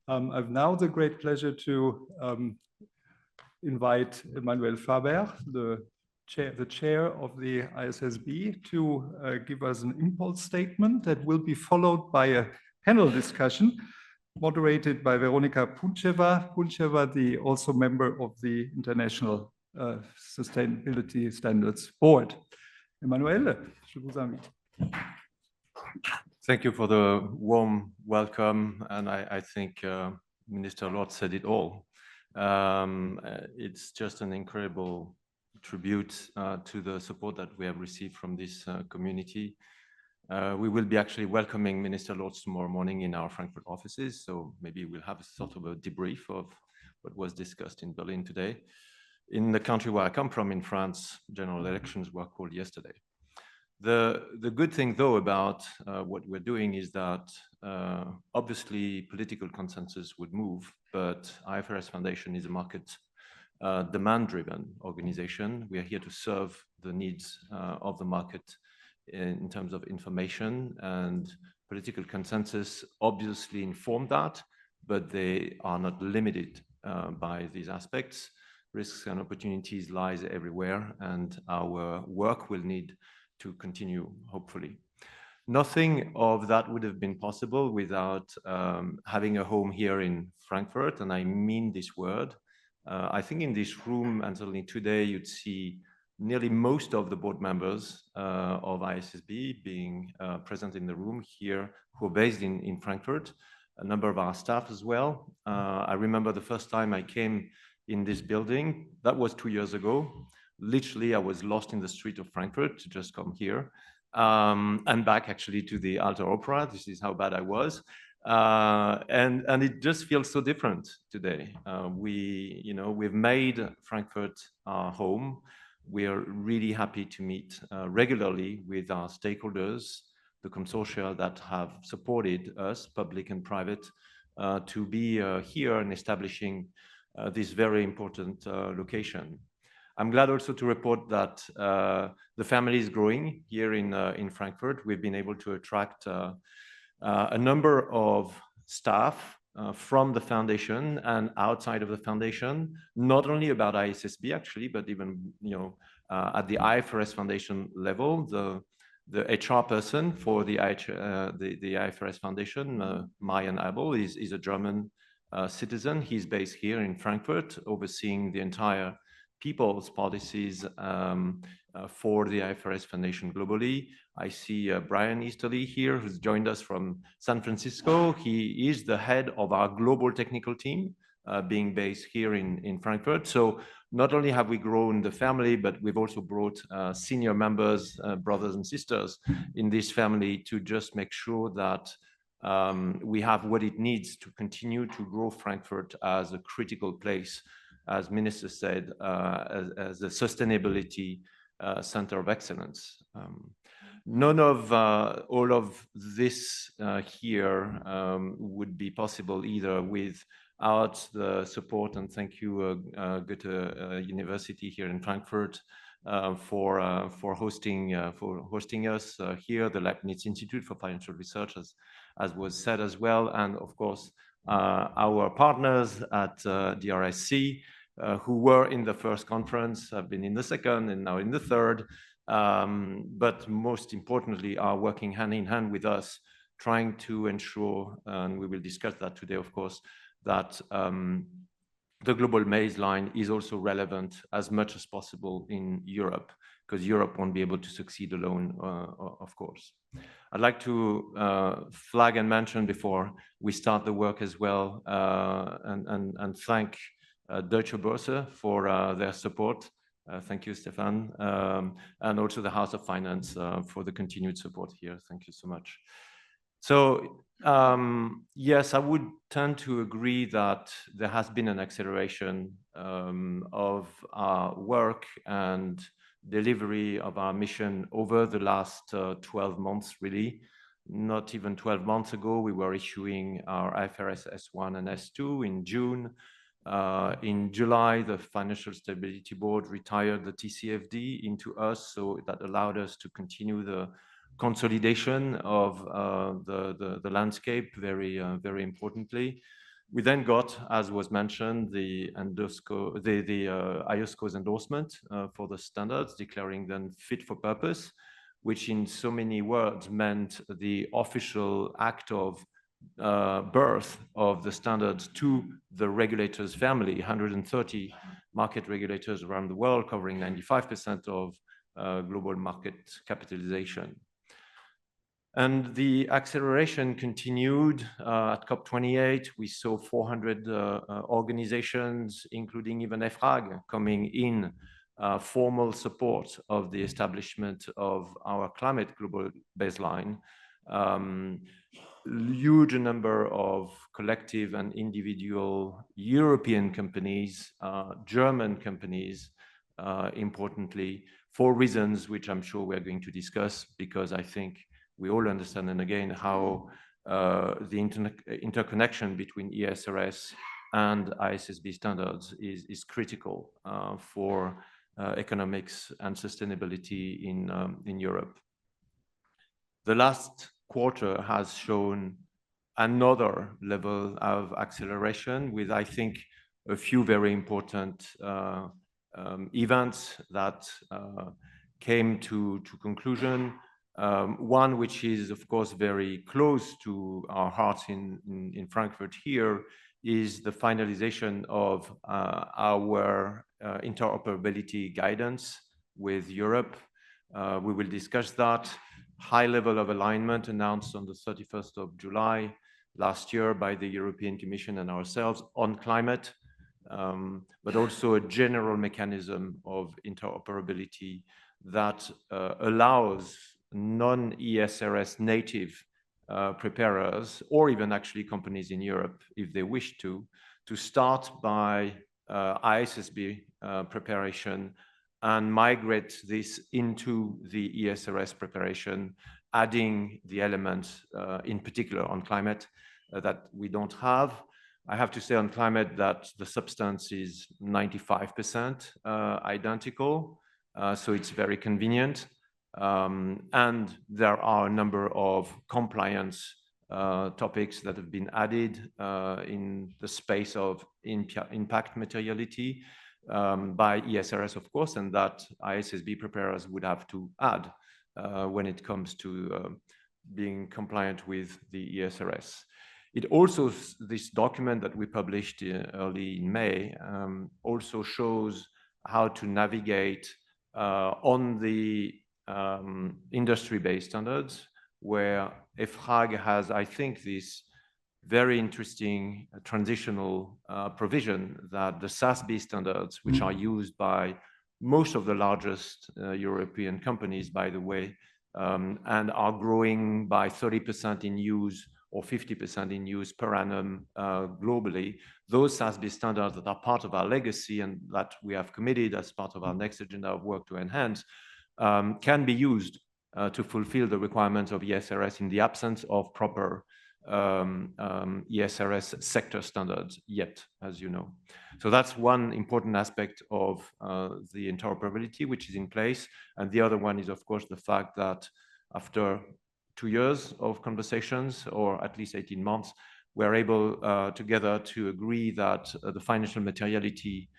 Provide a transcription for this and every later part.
I've now the great pleasure to invite Emmanuel Faber, the chair of the ISSB, to give us an impulse statement that will be followed by a panel discussion moderated by Veronika Pountcheva, the also member of the International Sustainability Standards Board. Emmanuel, je vous invite. Thank you for the warm welcome, and I think Minister Lord said it all. It's just an incredible tribute to the support that we have received from this community. We will be actually welcoming Minister Lords tomorrow morning in our Frankfurt offices, so maybe we'll have a sort of a debrief of what was discussed in Berlin today. In the country where I come from, in France, general elections were called yesterday. The good thing, though, about what we're doing is that obviously political consensus would move, but IFRS Foundation is a market demand-driven organization. We are here to serve the needs of the market in terms of information, and political consensus obviously inform that, but they are not limited by these aspects. Risks and opportunities lies everywhere, and our work will need to continue, hopefully. Nothing of that would have been possible without having a home here in Frankfurt, and I mean this word. I think in this room, and certainly today, you'd see nearly most of the board members of ISSB being present in the room here, who are based in Frankfurt, a number of our staff as well. I remember the first time I came in this building, that was 2 years ago. Literally, I was lost in the street of Frankfurt to just come here and back actually to the Alter Opera. This is how bad I was. And it just feels so different today. We've made Frankfurt our home. We are really happy to meet regularly with our stakeholders, the consortia that have supported us, public and private, to be here and establishing this very important location. I'm glad also to report that the family is growing here in Frankfurt. We've been able to attract a number of staff from the foundation and outside of the foundation, not only about ISSB actually, but even at the IFRS Foundation level. The HR person for the IFRS Foundation, Marian Abel, is a German citizen. He's based here in Frankfurt, overseeing the entire people's policies for the IFRS Foundation globally. I see Brian Easterly here, who's joined us from San Francisco. He is the head of our global technical team, being based here in Frankfurt. So not only have we grown the family, but we've also brought senior members, brothers and sisters in this family to just make sure that we have what it needs to continue to grow Frankfurt as a critical place, as Minister said, as a sustainability center of excellence. None of all of this here would be possible either without the support, and thank you Goethe University here in Frankfurt for hosting us here, the Leibniz Institute for Financial Research, as was said as well, and of course our partners at DRSC, who were in the first conference, have been in the second and now in the third, but most importantly are working hand in hand with us, trying to ensure, and we will discuss that today, of course, that the global baseline is also relevant as much as possible in Europe, because Europe won't be able to succeed alone, of course. I'd like to flag and mention before we start the work as well, and thank Deutsche Börse for their support. Thank you, Stephan, and also the House of Finance for the continued support here. Thank you so much. So yes, I would tend to agree that there has been an acceleration of our work and delivery of our mission over the last 12 months, really. Not even 12 months ago, we were issuing our IFRS S1 and S2 in June. In July, the Financial Stability Board retired the TCFD into us, so that allowed us to continue the consolidation of the landscape very importantly. We then got, as was mentioned, the IOSCO's endorsement for the standards, declaring them fit for purpose, which in so many words meant the official act of birth of the standards to the regulators' family, 130 market regulators around the world, covering 95% of global market capitalization. And the acceleration continued at COP28. We saw 400 organizations, including even EFRAG, coming in formal support of the establishment of our climate global baseline. Huge number of collective and individual European companies, German companies, importantly, for reasons which I'm sure we're going to discuss, because I think we all understand, and again, how the interconnection between ESRS and ISSB standards is critical for economics and sustainability in Europe. The last quarter has shown another level of acceleration with, I think, a few very important events that came to conclusion. One which is, of course, very close to our hearts in Frankfurt here is the finalization of our interoperability guidance with Europe. We will discuss that. High level of alignment announced on the 31st of July last year by the European Commission and ourselves on climate, but also a general mechanism of interoperability that allows non-ESRS native preparers, or even actually companies in Europe, if they wish to start by ISSB preparation and migrate this into the ESRS preparation, adding the elements in particular on climate that we don't have. I have to say on climate that the substance is 95% identical, so it's very convenient. And there are a number of compliance topics that have been added in the space of impact materiality by ESRS, of course, and that ISSB preparers would have to add when it comes to being compliant with the ESRS. It also, this document that we published early in May, also shows how to navigate on the industry-based standards, where EFRAG has, I think, this very interesting transitional provision that the SASB standards, which are used by most of the largest European companies, by the way, and are growing by 30% in use or 50% in use per annum globally. Those SASB standards that are part of our legacy and that we have committed as part of our next agenda of work to enhance can be used to fulfill the requirements of ESRS in the absence of proper ESRS sector standards yet, as you know. So that's one important aspect of the interoperability which is in place. And the other one is, of course, the fact that after 2 years of conversations, or at least 18 months, we're able together to agree that the financial materiality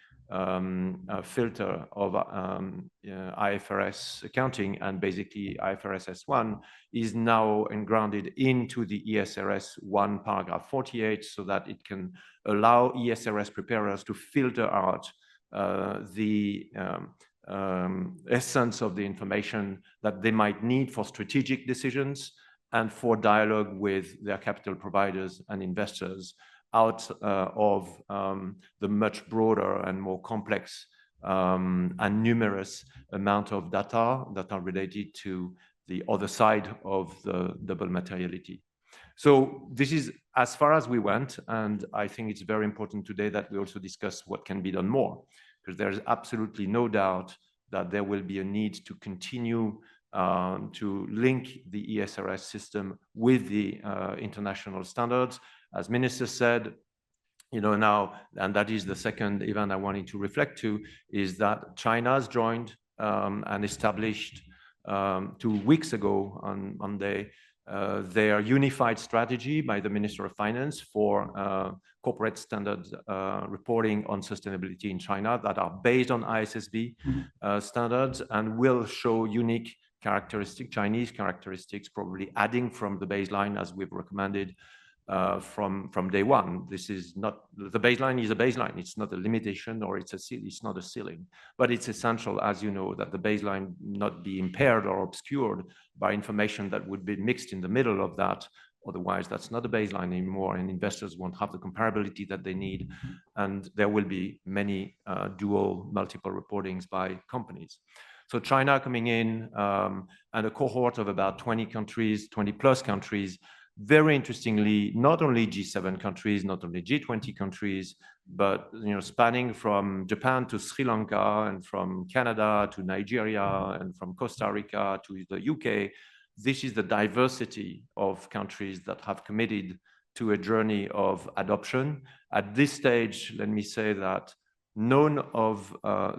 filter of IFRS accounting and basically IFRS S1 is now engrounded into the ESRS 1 paragraph 48, so that it can allow ESRS preparers to filter out the essence of the information that they might need for strategic decisions and for dialogue with their capital providers and investors out of the much broader and more complex and numerous amount of data that are related to the other side of the double materiality. So this is as far as we went, and I think it's very important today that we also discuss what can be done more, because there is absolutely no doubt that there will be a need to continue to link the ESRS system with the international standards. As Minister said, you know, now, and that is the second event I wanted to reflect to, is that China has joined and established 2 weeks ago on Monday their unified strategy by the Minister of Finance for corporate standard reporting on sustainability in China that are based on ISSB standards and will show unique characteristics, Chinese characteristics, probably adding from the baseline as we've recommended from day one. This is not, the baseline is a baseline. It's not a limitation or it's not a ceiling, but it's essential, as you know, that the baseline not be impaired or obscured by information that would be mixed in the middle of that. Otherwise, that's not a baseline anymore, and investors won't have the comparability that they need, and there will be many dual, multiple reportings by companies. So China coming in, and a cohort of about 20 countries, 20 plus countries, very interestingly, not only G7 countries, not only G20 countries, but spanning from Japan to Sri Lanka and from Canada to Nigeria and from Costa Rica to the UK. This is the diversity of countries that have committed to a journey of adoption. At this stage, let me say that none of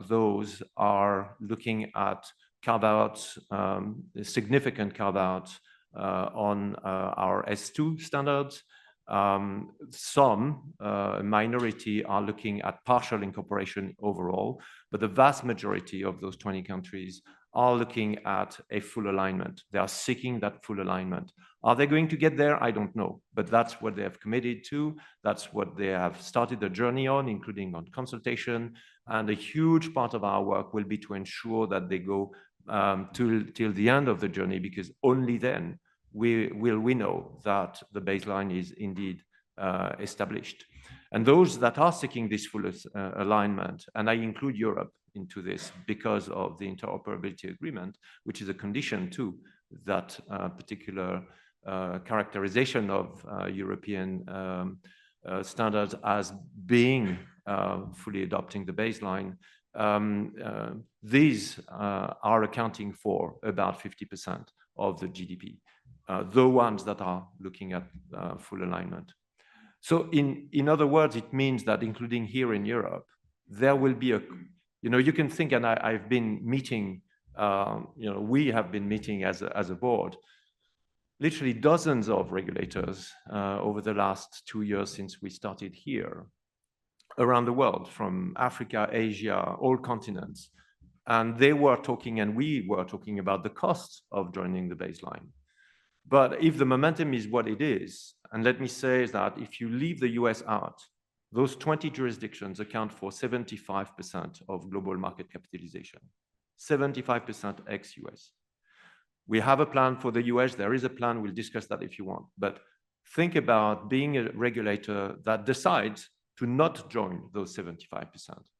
those are looking at carve-outs, significant carve-outs on our S2 standards. Some minority are looking at partial incorporation overall, but the vast majority of those 20 countries are looking at a full alignment. They are seeking that full alignment. Are they going to get there? I don't know, but that's what they have committed to. That's what they have started the journey on, including on consultation. And a huge part of our work will be to ensure that they go till the end of the journey, because only then we know that the baseline is indeed established. And those that are seeking this full alignment, and I include Europe into this because of the interoperability agreement, which is a condition to that particular characterization of European standards as being fully adopting the baseline. These are accounting for about 50% of the GDP, the ones that are looking at full alignment. So in other words, it means that including here in Europe, there will be a, you can think, and I've been meeting, we have been meeting as a board, literally dozens of regulators over the last 2 years since we started here, around the world, from Africa, Asia, all continents. And they were talking, and we were talking about the costs of joining the baseline. But if the momentum is what it is, and let me say that if you leave the US out, those 20 jurisdictions account for 75% of global market capitalization, 75% ex-US. We have a plan for the US. There is a plan. We'll discuss that if you want. But think about being a regulator that decides to not join those 75%.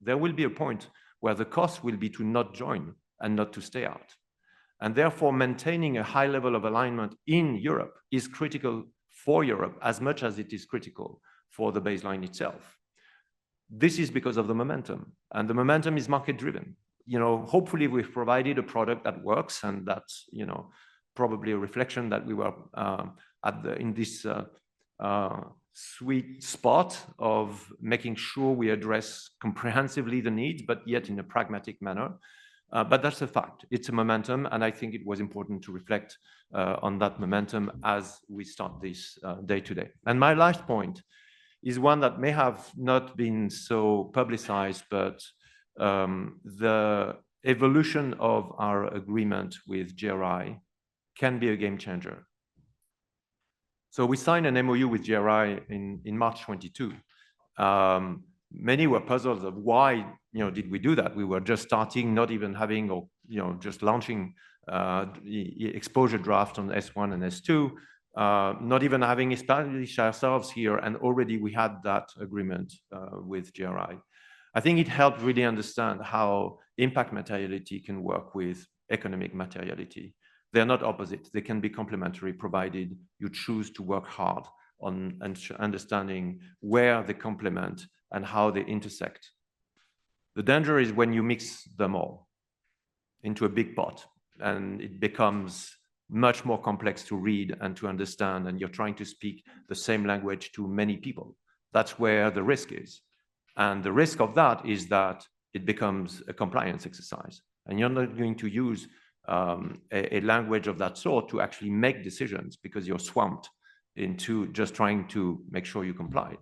There will be a point where the cost will be to not join and not to stay out. And therefore, maintaining a high level of alignment in Europe is critical for Europe as much as it is critical for the baseline itself. This is because of the momentum, and the momentum is market-driven. Hopefully we've provided a product that works, and that's, probably a reflection that we were in this sweet spot of making sure we address comprehensively the needs, but yet in a pragmatic manner. But that's a fact. It's a momentum, and I think it was important to reflect on that momentum as we start this day to day. And my last point is one that may have not been so publicized, but the evolution of our agreement with GRI can be a game changer. So we signed an MOU with GRI in March 22. Many were puzzled of why, did we do that? We were just starting, not even having, or, just launching the exposure draft on S1 and S2, not even having established ourselves here, and already we had that agreement with GRI. I think it helped really understand how impact materiality can work with economic materiality. They're not opposite. They can be complementary, provided you choose to work hard on understanding where they complement and how they intersect. The danger is when you mix them all into a big pot, and it becomes much more complex to read and to understand, and you're trying to speak the same language to many people. That's where the risk is. And the risk of that is that it becomes a compliance exercise, and you're not going to use a language of that sort to actually make decisions, because you're swamped into just trying to make sure you comply.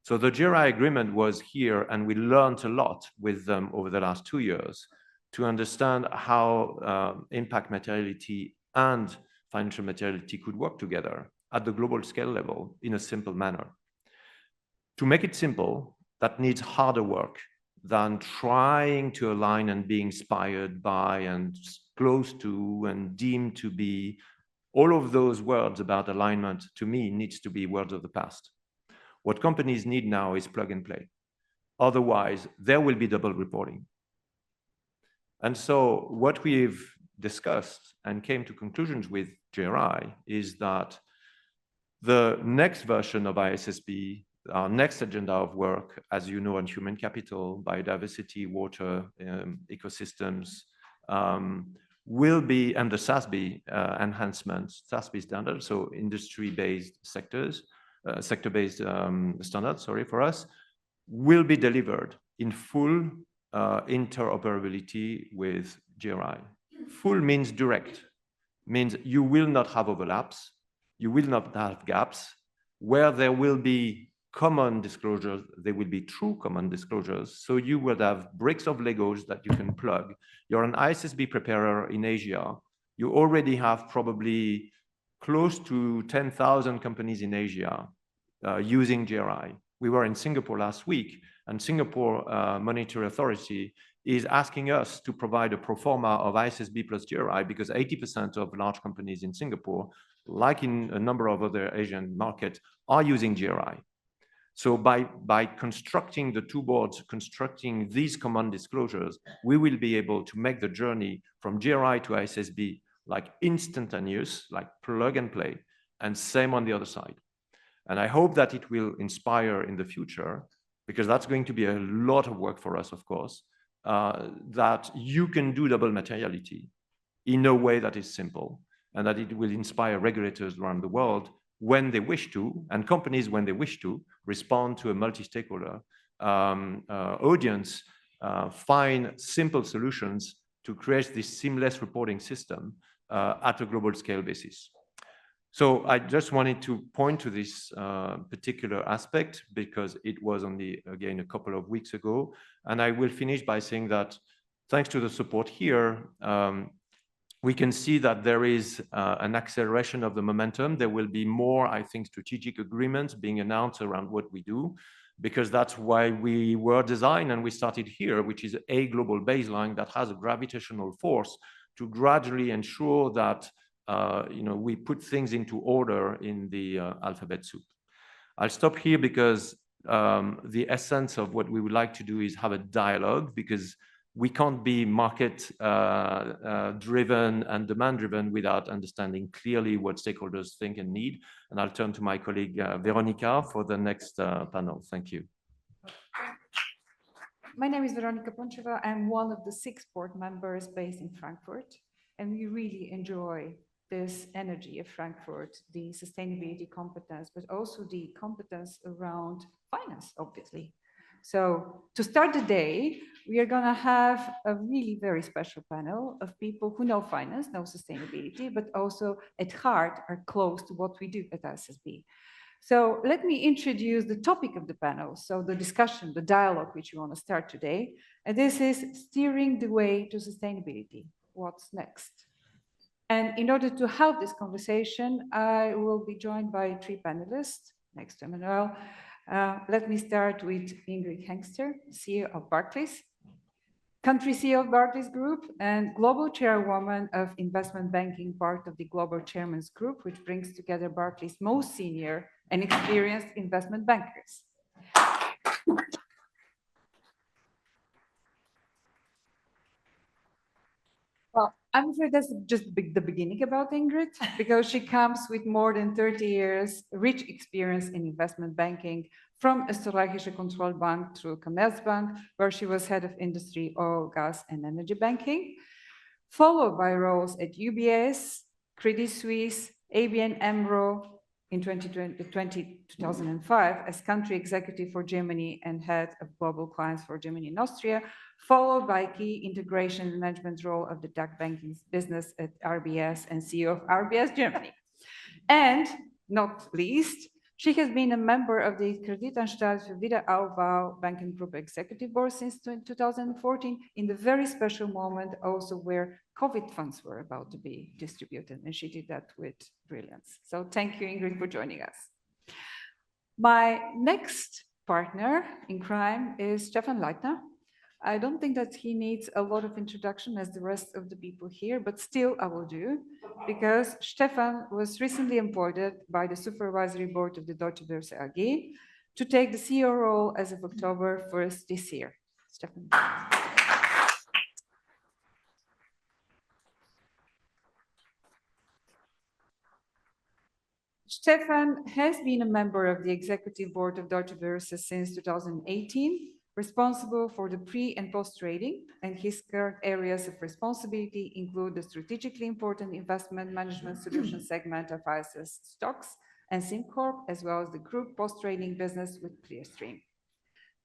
So the GRI agreement was here, and we learned a lot with them over the last 2 years to understand how impact materiality and financial materiality could work together at the global scale level in a simple manner. To make it simple, that needs harder work than trying to align and be inspired by and close to and deemed to be. All of those words about alignment, to me, needs to be words of the past. What companies need now is plug and play. Otherwise, there will be double reporting. And so what we've discussed and came to conclusions with GRI is that the next version of ISSB, our next agenda of work, as you know, on human capital, biodiversity, water, ecosystems, will be, and the SASB enhancements, SASB standards, so industry-based sector-based standards, sorry, for us, will be delivered in full interoperability with GRI. Full means direct, means you will not have overlaps, you will not have gaps. Where there will be common disclosures, there will be true common disclosures. So you will have bricks of Legos that you can plug. You're an ISSB preparer in Asia. You already have probably close to 10,000 companies in Asia using GRI. We were in Singapore last week, and Singapore Monetary Authority is asking us to provide a pro forma of ISSB plus GRI, because 80% of large companies in Singapore, like in a number of other Asian markets, are using GRI. So by constructing the two boards, constructing these common disclosures, we will be able to make the journey from GRI to ISSB like instantaneous, like plug and play, and same on the other side. And I hope that it will inspire in the future, because that's going to be a lot of work for us, of course, that you can do double materiality in a way that is simple, and that it will inspire regulators around the world when they wish to, and companies when they wish to, respond to a multi-stakeholder audience, find simple solutions to create this seamless reporting system at a global scale basis. So I just wanted to point to this particular aspect, because it was only, again, a couple of weeks ago. And I will finish by saying that thanks to the support here, we can see that there is an acceleration of the momentum. There will be more, I think, strategic agreements being announced around what we do, because that's why we were designed and we started here, which is a global baseline that has a gravitational force to gradually ensure that we put things into order in the alphabet soup. I'll stop here, because the essence of what we would like to do is have a dialogue, because we can't be market driven and demand driven without understanding clearly what stakeholders think and need. And I'll turn to my colleague Veronika for the next panel. Thank you. My name is Veronika Pountcheva. I'm one of the 6 board members based in Frankfurt, and we really enjoy this energy of Frankfurt, the sustainability competence, but also the competence around finance, obviously. So to start the day, we are going to have a really very special panel of people who know finance, know sustainability, but also at heart are close to what we do at ISSB. So let me introduce the topic of the panel. So the discussion, the dialogue, which we want to start today. And this is steering the way to sustainability. What's next? And in order to have this conversation, I will be joined by 3 panelists next to Emmanuel. Let me start with Ingrid Hengster, CEO of Barclays, country CEO of Barclays Group, and global chairwoman of investment banking, part of the Global Chairman's Group, which brings together Barclays' most senior and experienced investment bankers. Well, I'm afraid that's just the beginning about Ingrid, because she comes with more than 30 years rich experience in investment banking, from Österreichische Kontrollbank through Commerzbank, where she was head of industry, oil, gas, and energy banking, followed by roles at UBS, Credit Suisse, ABN AMRO, in 2005 as country executive for Germany and head of global clients for Germany and Austria, followed by key integration and management role of the DAX banking business at RBS and CEO of RBS Germany. And not least, she has been a member of the Kreditanstalt für Wiederaufbau Banking Group Executive Board since 2014, in the very special moment also where COVID funds were about to be distributed, and she did that with brilliance. So thank you, Ingrid, for joining us. My next partner in crime is Stephan Leithner. I don't think that he needs a lot of introduction as the rest of the people here, but still I will do, because Stephan was recently appointed by the supervisory board of the Deutsche Börse AG to take the CEO role as of October 1st this year. Stephan. Stephan has been a member of the executive board of Deutsche Börse since 2018, responsible for the pre- and post-trading, and his current areas of responsibility include the strategically important investment management solution segment of ISS Stocks and SimCorp, as well as the group post-trading business with Clearstream.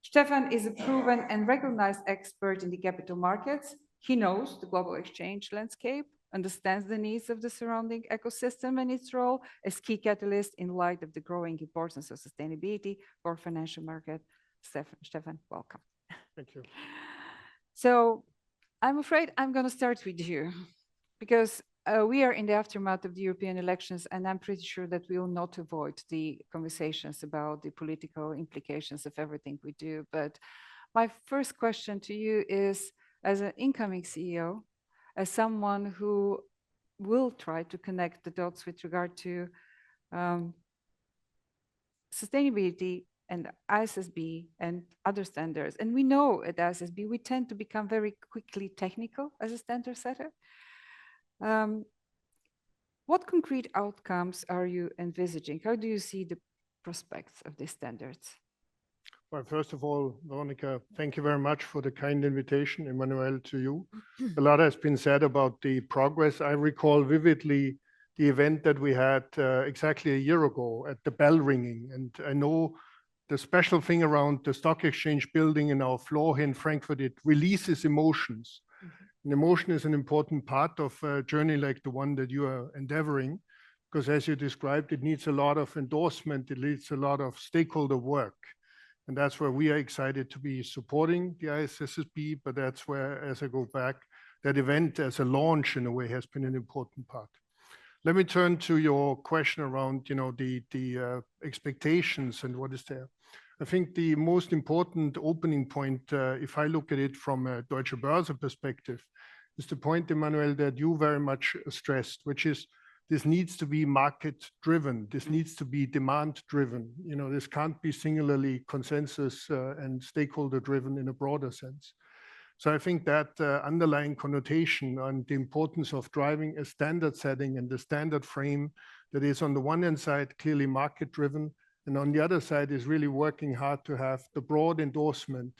Stephan is a proven and recognized expert in the capital markets. He knows the global exchange landscape, understands the needs of the surrounding ecosystem and its role as key catalyst in light of the growing importance of sustainability for financial market. Stephan, welcome. Thank you. So I'm afraid I'm going to start with you, because we are in the aftermath of the European elections, and I'm pretty sure that we will not avoid the conversations about the political implications of everything we do. But my first question to you is, as an incoming CEO, as someone who will try to connect the dots with regard to sustainability and ISSB and other standards. And we know at ISSB, we tend to become very quickly technical as a standard setter. What concrete outcomes are you envisaging? How do you see the prospects of these standards? Well, first of all, Veronika, thank you very much for the kind invitation, Emmanuel, to you. A lot has been said about the progress. I recall vividly the event that we had exactly a year ago at the bell ringing. And I know the special thing around the stock exchange building in our floor here in Frankfurt, it releases emotions. And emotion is an important part of a journey like the one that you are endeavoring, because as you described, it needs a lot of endorsement, it needs a lot of stakeholder work. And that's where we are excited to be supporting the ISSB, but that's where, as I go back, that event as a launch in a way has been an important part. Let me turn to your question around, the expectations and what is there. I think the most important opening point, if I look at it from a Deutsche Börse perspective, is the point, Emmanuel, that you very much stressed, which is this needs to be market-driven. This needs to be demand-driven. This can't be singularly consensus and stakeholder-driven in a broader sense. So I think that underlying connotation on the importance of driving a standard setting and the standard frame that is on the one hand side clearly market-driven, and on the other side is really working hard to have the broad endorsement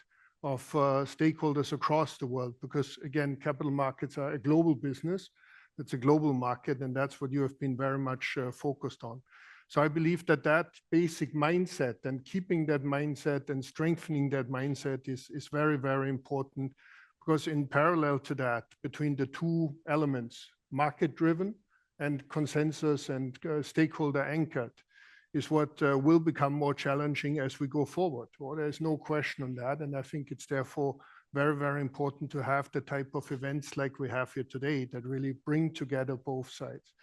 of stakeholders across the world, because again, capital markets are a global business. It's a global market, and that's what you have been very much focused on. So I believe that that basic mindset and keeping that mindset and strengthening that mindset is very, very important, because in parallel to that, between the two elements, market-driven and consensus and stakeholder anchored, is what will become more challenging as we go forward. Well, there's no question on that. And I think it's therefore very, very important to have the type of events like we have here today that really bring together both sides.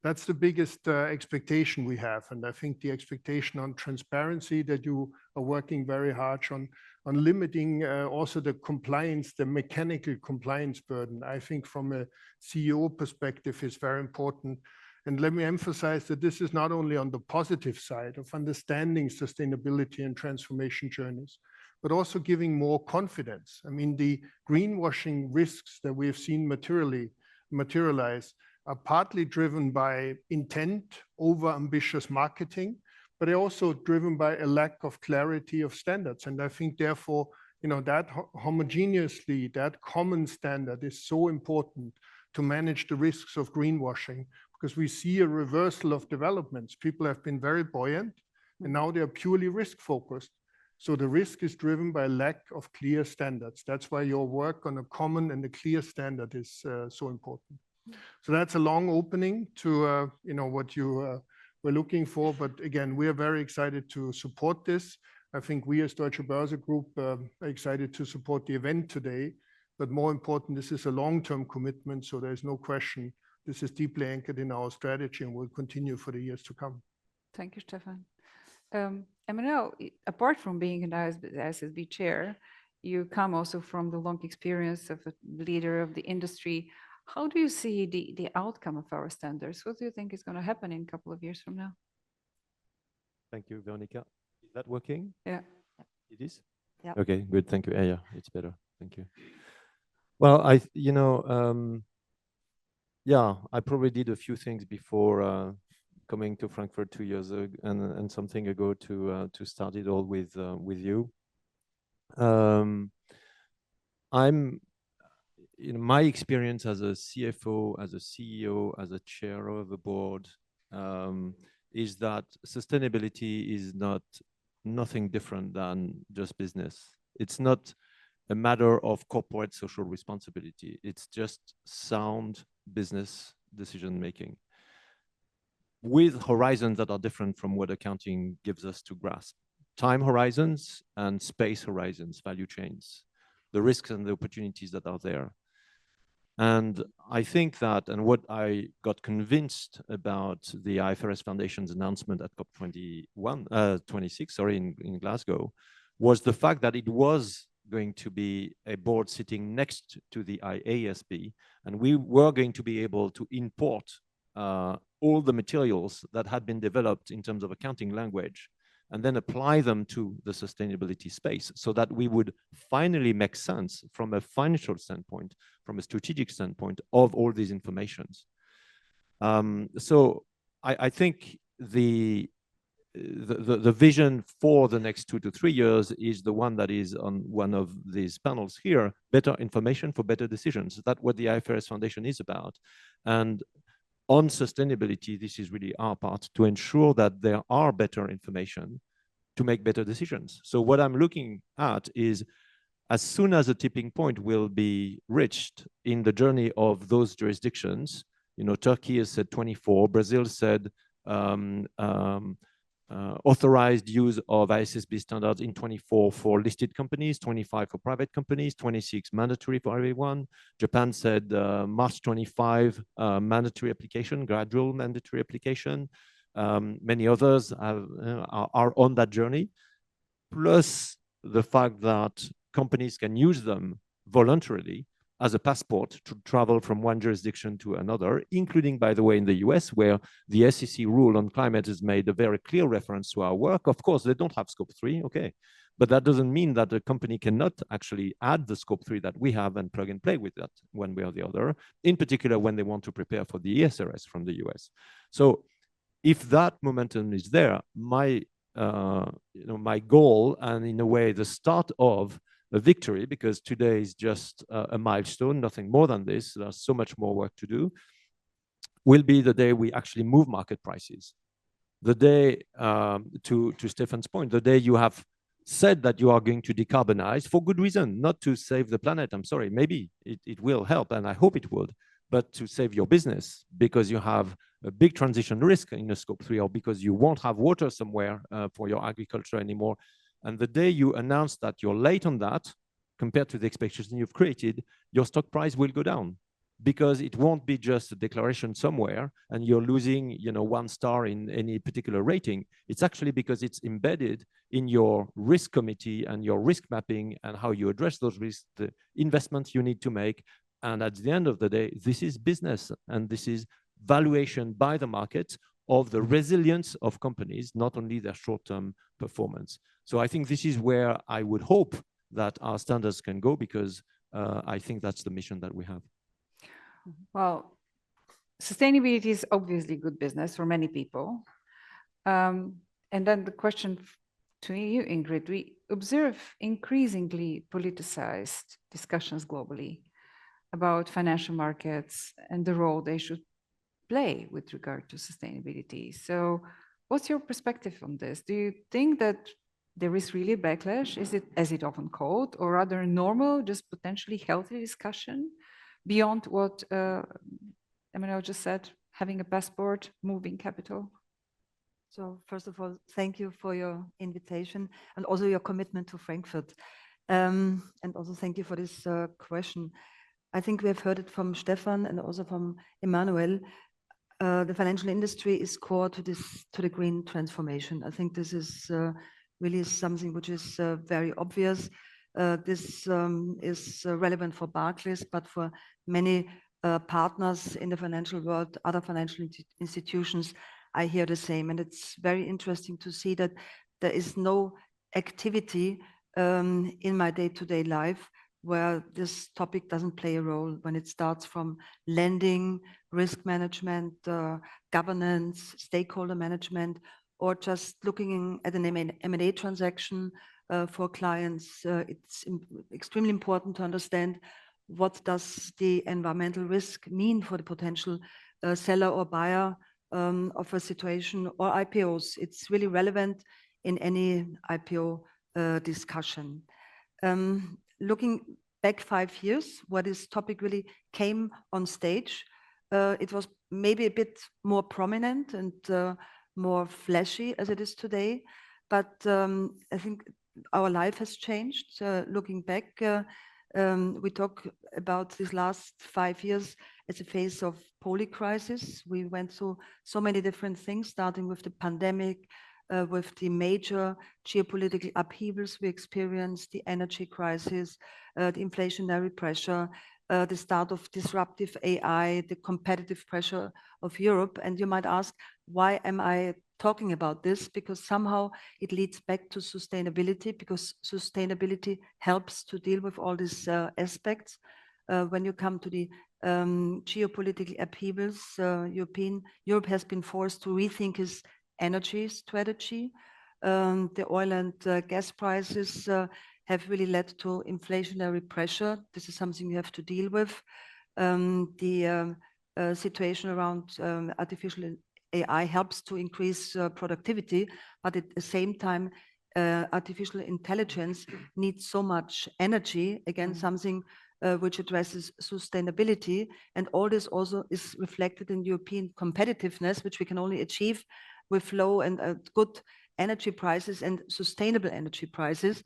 That's the biggest expectation we have. And I think the expectation on transparency that you are working very hard on limiting also the compliance, the mechanical compliance burden, I think from a CEO perspective is very important. And let me emphasize that this is not only on the positive side of understanding sustainability and transformation journeys, but also giving more confidence. I mean, the greenwashing risks that we have seen materialize are partly driven by intent over ambitious marketing, but they're also driven by a lack of clarity of standards. And I think therefore, that homogeneously, that common standard is so important to manage the risks of greenwashing, because we see a reversal of developments. People have been very buoyant, and now they are purely risk focused. So the risk is driven by lack of clear standards. That's why your work on a common and a clear standard is so important. So that's a long opening to what you were looking for. But again, we are very excited to support this. I think we as Deutsche Börse Group are excited to support the event today. But more important, this is a long-term commitment. So there's no question. This is deeply anchored in our strategy and will continue for the years to come. Thank you, Stephan. Emmanuel, apart from being an ISSB chair, you come also from the long experience of a leader of the industry. How do you see the outcome of our standards? What do you think is going to happen in a couple of years from now? Thank you, Veronika. Is that working? Yeah. It is? Yeah. Okay, good. Thank you. Yeah, it's better. Thank you. Well, I probably did a few things before coming to Frankfurt 2 years ago and something ago to start it all with you. My experience as a CFO, as a CEO, as a chair of a board, is that sustainability is nothing different than just business. It's not a matter of corporate social responsibility. It's just sound business decision making with horizons that are different from what accounting gives us to grasp. Time horizons and space horizons, value chains, the risks and the opportunities that are there. And I think that, and what I got convinced about the IFRS Foundation's announcement at COP26 in Glasgow, was the fact that it was going to be a board sitting next to the IASB, and we were going to be able to import all the materials that had been developed in terms of accounting language and then apply them to the sustainability space so that we would finally make sense from a financial standpoint, from a strategic standpoint of all these informations. So I think the vision for the next 2 to 3 years is the one that is on one of these panels here: better information for better decisions. That's what the IFRS Foundation is about. And on sustainability, this is really our part to ensure that there are better information to make better decisions. So what I'm looking at is, as soon as a tipping point will be reached in the journey of those jurisdictions, Turkey has said 24, Brazil said authorized use of ISSB standards in 24 for listed companies, 25 for private companies, 26 mandatory for everyone. Japan said March 25 mandatory application, gradual mandatory application. Many others are on that journey. Plus the fact that companies can use them voluntarily as a passport to travel from one jurisdiction to another, including, by the way, in the US, where the SEC rule on climate has made a very clear reference to our work. Of course, they don't have scope 3, okay. But that doesn't mean that a company cannot actually add the scope 3 that we have and plug and play with that one way or the other, in particular when they want to prepare for the ESRS from the US. So if that momentum is there, my goal, and in a way the start of a victory, because today is just a milestone, nothing more than this, there's so much more work to do, will be the day we actually move market prices. The day, to Stephan's point, the day you have said that you are going to decarbonize for good reason, not to save the planet, I'm sorry, maybe it will help, and I hope it would, but to save your business because you have a big transition risk in a scope 3, or because you won't have water somewhere for your agriculture anymore. And the day you announce that you're late on that, compared to the expectation you've created, your stock price will go down, because it won't be just a declaration somewhere and you're losing 1 star in any particular rating. It's actually because it's embedded in your risk committee and your risk mapping and how you address those risks, the investments you need to make. And at the end of the day, this is business, and this is valuation by the market of the resilience of companies, not only their short-term performance. So I think this is where I would hope that our standards can go, because I think that's the mission that we have. Well, sustainability is obviously good business for many people. And then the question to you, Ingrid, we observe increasingly politicized discussions globally. about financial markets and the role they should play with regard to sustainability. So what's your perspective on this? Do you think that there is really a backlash? Is it, as it often called, or rather normal, just potentially healthy discussion beyond what Emmanuel just said, having a passport, moving capital? So first of all, thank you for your invitation and also your commitment to Frankfurt. And also thank you for this question. I think we have heard it from Stephan and also from Emmanuel. The financial industry is core to the green transformation. I think this is really something which is very obvious. This is relevant for Barclays, but for many partners in the financial world, other financial institutions, I hear the same. And it's very interesting to see that there is no activity in my day-to-day life where this topic doesn't play a role, when it starts from lending, risk management, governance, stakeholder management, or just looking at an M&A transaction for clients. It's extremely important to understand what does the environmental risk mean for the potential seller or buyer of a situation, or IPOs. It's really relevant in any IPO discussion. Looking back 5 years, where this topic really came on stage, it was maybe a bit more prominent and more flashy as it is today. But I think our life has changed. Looking back, we talk about these last 5 years as a phase of polycrisis. We went through so many different things, starting with the pandemic, with the major geopolitical upheavals we experienced, the energy crisis, the inflationary pressure, the start of disruptive AI, the competitive pressure of Europe. And you might ask, why am I talking about this? Because somehow it leads back to sustainability, because sustainability helps to deal with all these aspects. When you come to the geopolitical upheavals, Europe has been forced to rethink its energy strategy. The oil and gas prices have really led to inflationary pressure. This is something we have to deal with. The situation around artificial AI helps to increase productivity, but at the same time, artificial intelligence needs so much energy, again, something which addresses sustainability. And all this also is reflected in European competitiveness, which we can only achieve with low and good energy prices and sustainable energy prices.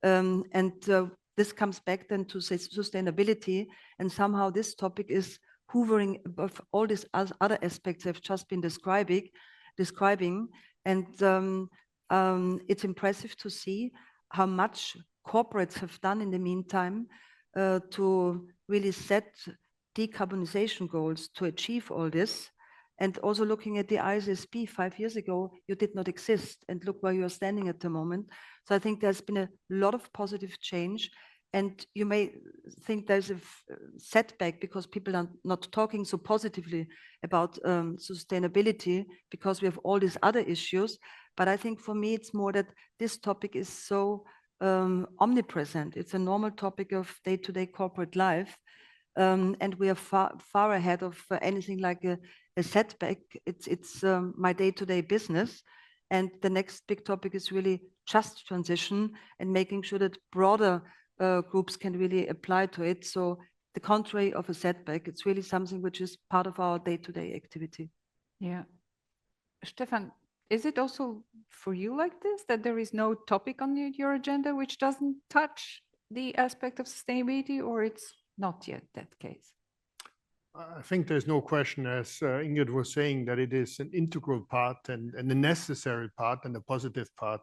This comes back then to say sustainability, and somehow this topic is hovering above all these other aspects I've just been describing. And it's impressive to see how much corporates have done in the meantime to really set decarbonization goals to achieve all this. And also looking at the ISSB 5 years ago, you did not exist, and look where you are standing at the moment. So I think there's been a lot of positive change. And you may think there's a setback because people are not talking so positively about sustainability because we have all these other issues. But I think for me, it's more that this topic is so omnipresent. It's a normal topic of day-to-day corporate life. And we are far ahead of anything like a setback. It's my day-to-day business. And the next big topic is really just transition and making sure that broader groups can really apply to it. So the contrary of a setback, it's really something which is part of our day-to-day activity. Yeah. Stephan, is it also for you like this, that there is no topic on your agenda which doesn't touch the aspect of sustainability, or it's not yet that case? I think there's no question, as Ingrid was saying, that it is an integral part and a necessary part and a positive part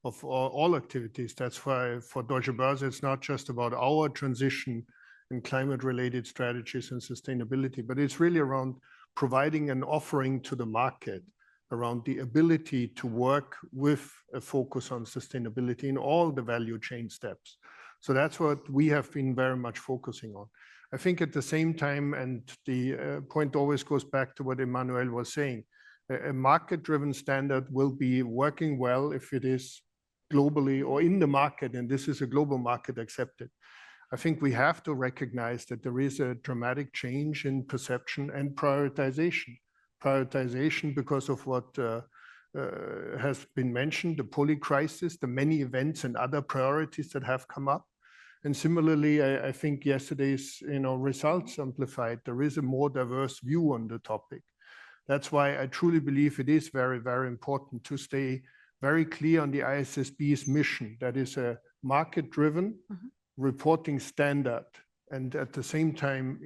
of all activities. That's why for Deutsche Börse, it's not just about our transition and climate-related strategies and sustainability, but it's really around providing an offering to the market around the ability to work with a focus on sustainability in all the value chain steps. So that's what we have been very much focusing on. I think at the same time, and the point always goes back to what Emmanuel was saying, a market-driven standard will be working well if it is globally or in the market, and this is a global market accepted. I think we have to recognize that there is a dramatic change in perception and prioritization. Prioritization because of what has been mentioned, the poly crisis, the many events and other priorities that have come up. And similarly, I think yesterday's results amplified. There is a more diverse view on the topic. That's why I truly believe it is very, very important to stay very clear on the ISSB's mission. That is a market-driven reporting standard, and at the same time,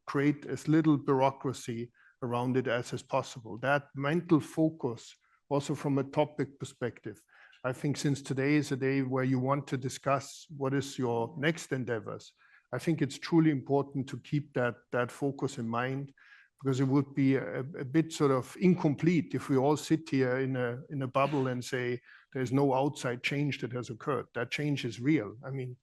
create as little bureaucracy around it as is possible. That mental focus, also from a topic perspective. I think since today is a day where you want to discuss what is your next endeavors, I think it's truly important to keep that focus in mind, because it would be a bit sort of incomplete if we all sit here in a bubble and say there's no outside change that has occurred. That change is real. I mean,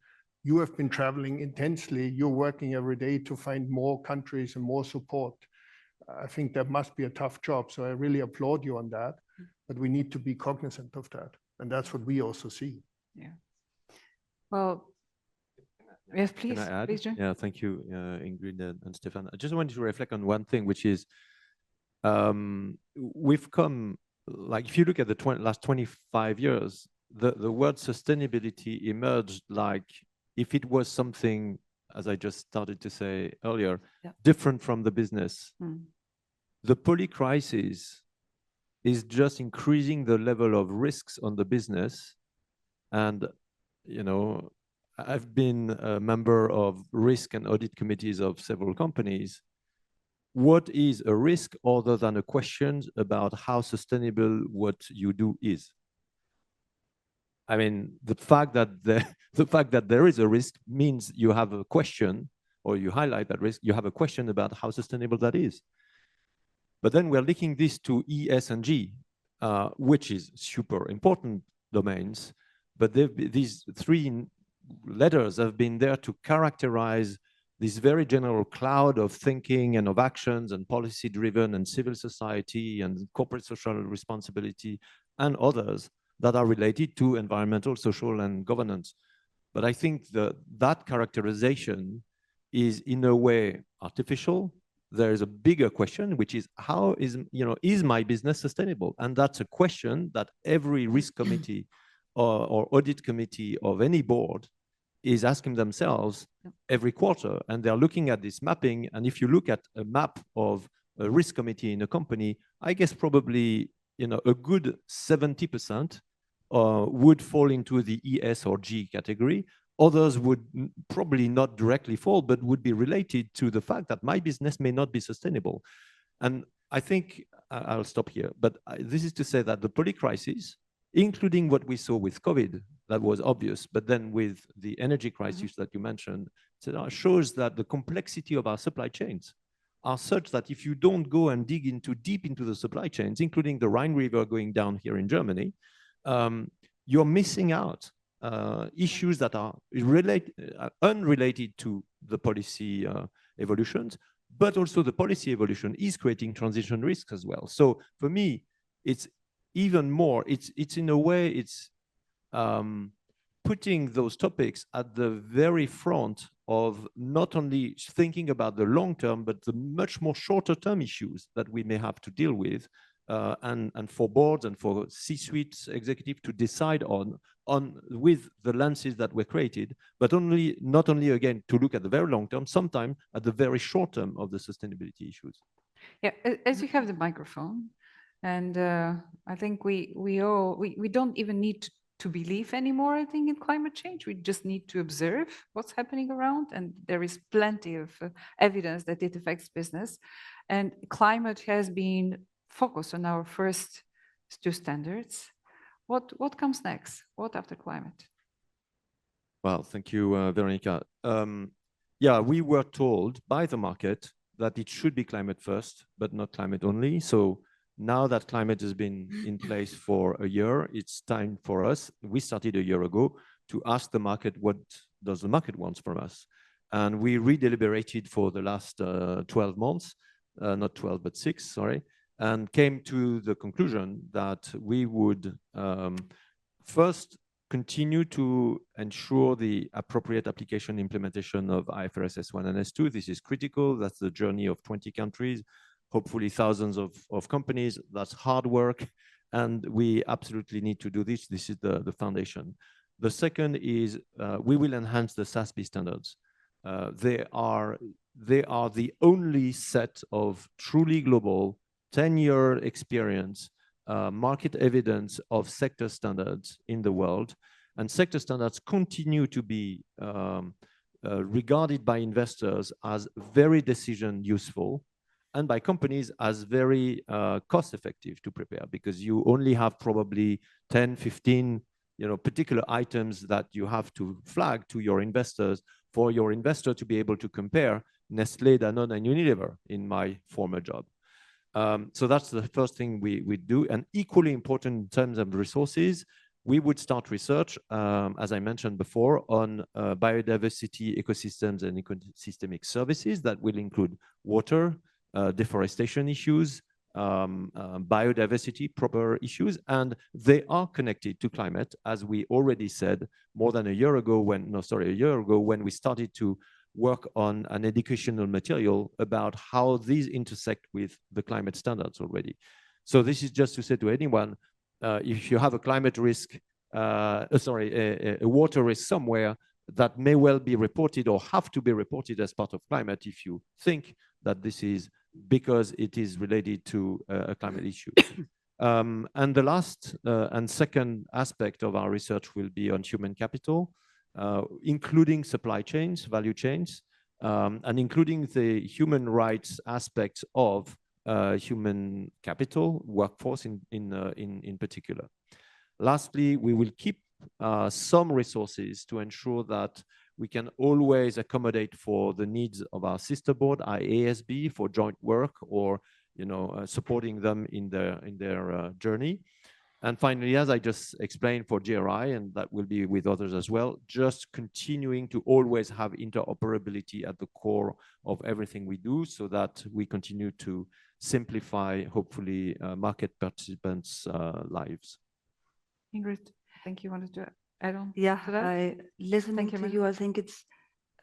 you have been traveling intensely. You're working every day to find more countries and more support. I think that must be a tough job. So I really applaud you on that, but we need to be cognizant of that. And that's what we also see. Yeah. Well, yes, please. Can I add? Please, John. Yeah, thank you, Ingrid and Stephan. I just wanted to reflect on one thing, which is we've come, like if you look at the last 25 years, the word sustainability emerged like if it was something, as I just started to say earlier, different from the business. The poly crisis is just increasing the level of risks on the business. And, I've been a member of risk and audit committees of several companies. What is a risk other than a question about how sustainable what you do is? I mean, the fact that there is a risk means you have a question, or you highlight that risk, you have a question about how sustainable that is. But then we're linking this to E, S, and G, which is super important domains. But these three letters have been there to characterize this very general cloud of thinking and of actions and policy-driven and civil society and corporate social responsibility and others that are related to environmental, social, and governance. But I think that characterization is in a way artificial. There is a bigger question, which is how is my business sustainable? And that's a question that every risk committee or audit committee of any board is asking themselves every quarter. And they're looking at this mapping. And if you look at a map of a risk committee in a company, I guess probably a good 70% would fall into the ES or G category. Others would probably not directly fall, but would be related to the fact that my business may not be sustainable. And I think I'll stop here. But this is to say that the poly crisis, including what we saw with COVID, that was obvious, but then with the energy crisis that you mentioned, shows that the complexity of our supply chains are such that if you don't go and dig deep into the supply chains, including the Rhine River going down here in Germany, you're missing out issues that are unrelated to the policy evolutions, but also the policy evolution is creating transition risks as well. So for me, it's even more, it's in a way, it's putting those topics at the very front of not only thinking about the long term, but the much more shorter term issues that we may have to deal with, and for boards and for C-suite executive to decide on with the lenses that were created, but not only again to look at the very long term, sometimes at the very short term of the sustainability issues. Yeah, as you have the microphone, and I think we don't even need to believe anymore, I think, in climate change. We just need to observe what's happening around, and there is plenty of evidence that it affects business. And climate has been focused on our first two standards. What comes next? What after climate? Well, thank you, Veronika. Yeah, we were told by the market that it should be climate first, but not climate only. So now that climate has been in place for a year, it's time for us, we started a year ago, to ask the market, what does the market want from us? And we redeliberated for the last 12 months, not 12, but 6, sorry, and came to the conclusion that we would first continue to ensure the appropriate application implementation of IFRS S1 and S2. This is critical. That's the journey of 20 countries, hopefully thousands of companies. That's hard work, and we absolutely need to do this. This is the foundation. The second is we will enhance the SASB standards. They are the only set of truly global 10-year experience, market evidence of sector standards in the world. And sector standards continue to be regarded by investors as very decision useful and by companies as very cost effective to prepare, because you only have probably 10, 15 particular items that you have to flag to your investors for your investor to be able to compare Nestlé, Danone, and Unilever in my former job. So that's the first thing we do. And equally important in terms of resources, we would start research, as I mentioned before, on biodiversity, ecosystems, and ecosystemic services that will include water, deforestation issues, biodiversity, proper issues, and they are connected to climate, as we already said more than a year ago when we started to work on an educational material about how these intersect with the climate standards already. So this is just to say to anyone, if you have a climate risk, a water risk somewhere, that may well be reported or have to be reported as part of climate if you think that this is because it is related to a climate issue. And the last and second aspect of our research will be on human capital, including supply chains, value chains, and including the human rights aspects of human capital, workforce in particular. Lastly, we will keep some resources to ensure that we can always accommodate for the needs of our sister board, IASB, for joint work or supporting them in their journey. And finally, as I just explained for GRI, and that will be with others as well, just continuing to always have interoperability at the core of everything we do so that we continue to simplify, hopefully, market participants' lives. Ingrid, I think you wanted to add on? Yeah, listening to you, I think it's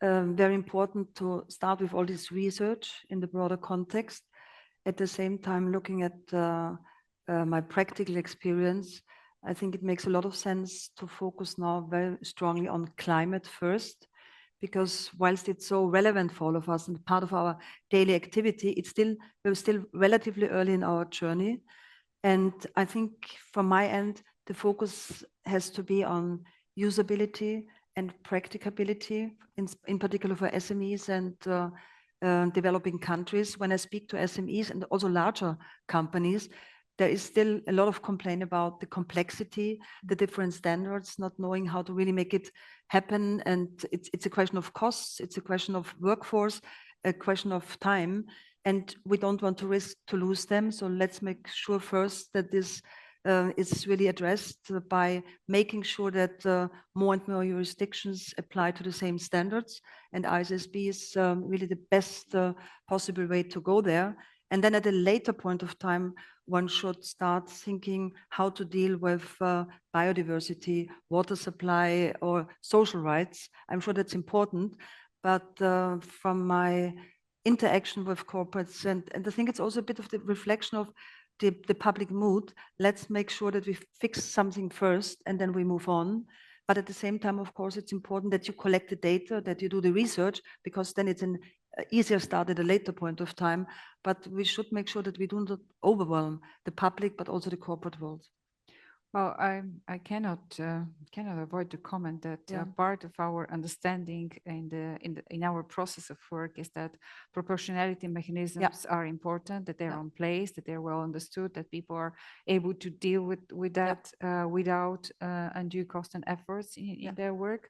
very important to start with all this research in the broader context. At the same time, looking at my practical experience, I think it makes a lot of sense to focus now very strongly on climate first, because whilst it's so relevant for all of us and part of our daily activity, we're still relatively early in our journey. And I think from my end, the focus has to be on usability and practicability, in particular for SMEs and developing countries. When I speak to SMEs and also larger companies, there is still a lot of complaint about the complexity, the different standards, not knowing how to really make it happen. And it's a question of costs, it's a question of workforce, a question of time, and we don't want to risk to lose them. So let's make sure first that this is really addressed by making sure that more and more jurisdictions apply to the same standards, and ISSB is really the best possible way to go there. And then at a later point of time, one should start thinking how to deal with biodiversity, water supply, or social rights. I'm sure that's important, but from my interaction with corporates, and I think it's also a bit of the reflection of the public mood, let's make sure that we fix something first and then we move on. But at the same time, of course, it's important that you collect the data, that you do the research, because then it's an easier start at a later point of time. But we should make sure that we do not overwhelm the public, but also the corporate world. Well, I cannot avoid to comment that part of our understanding in our process of work is that proportionality mechanisms are important, that they're on place, that they're well understood, that people are able to deal with that without undue cost and efforts in their work.